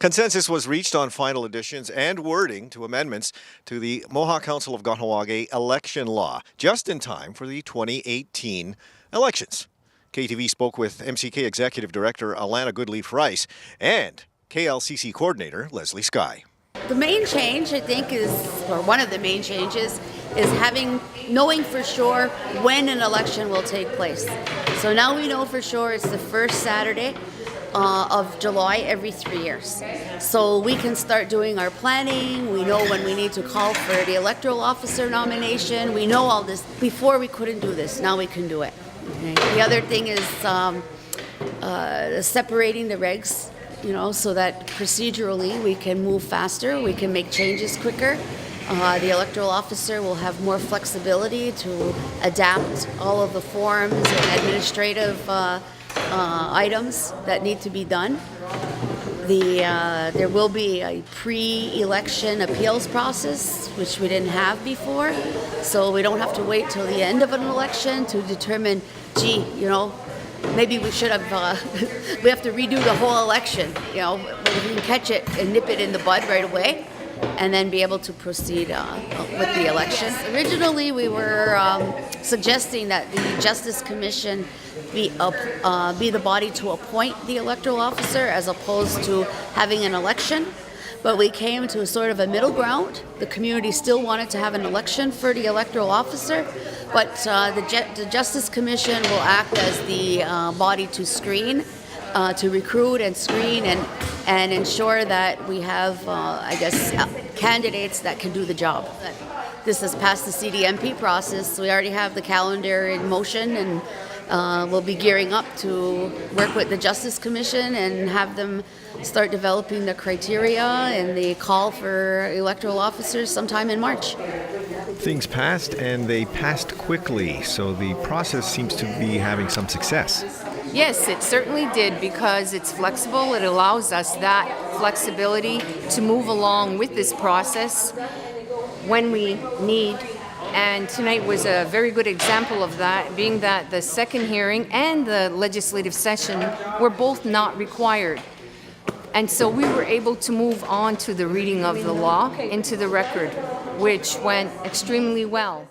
Consensus was reached on final additions and wording to amendments to the Mohawk Council of Kahnawà election law, just in time for the 2018 elections. KTV spoke with MCK Executive Director Alana Goodleaf-Rice and KLCC Coordinator Leslie Skye. The main change, I think, or one of the main changes, is knowing for sure when an election will take place. So now we know for sure it's the first Saturday of July every 3 years. So we can start doing our planning. We know when we need to call for the electoral officer nomination. We know all this. Before we couldn't do this. Now we can do it. Okay. The other thing is separating the regs, so that procedurally we can move faster, we can make changes quicker. The electoral officer will have more flexibility to adapt all of the forms and administrative items that need to be done. There will be a pre-election appeals process, which we didn't have before, so we don't have to wait till the end of an election to determine, maybe we should have, we have to redo the whole election. We can catch it and nip it in the bud right away and then be able to proceed with the election. Originally, we were suggesting that the Justice Commission be the body to appoint the electoral officer as opposed to having an election. But we came to sort of a middle ground. The community still wanted to have an election for the electoral officer, but the Justice Commission will act as the body to screen, to recruit and screen and ensure that we have, candidates that can do the job. This has passed the CDMP process, so we already have the calendar in motion, and we'll be gearing up to work with the Justice Commission and have them start developing the criteria and the call for electoral officers sometime in March. Things passed, and they passed quickly, so the process seems to be having some success. Yes, it certainly did, because it's flexible. It allows us that flexibility to move along with this process when we need. And tonight was a very good example of that, being that the second hearing and the legislative session were both not required. And so we were able to move on to the reading of the law into the record, which went extremely well.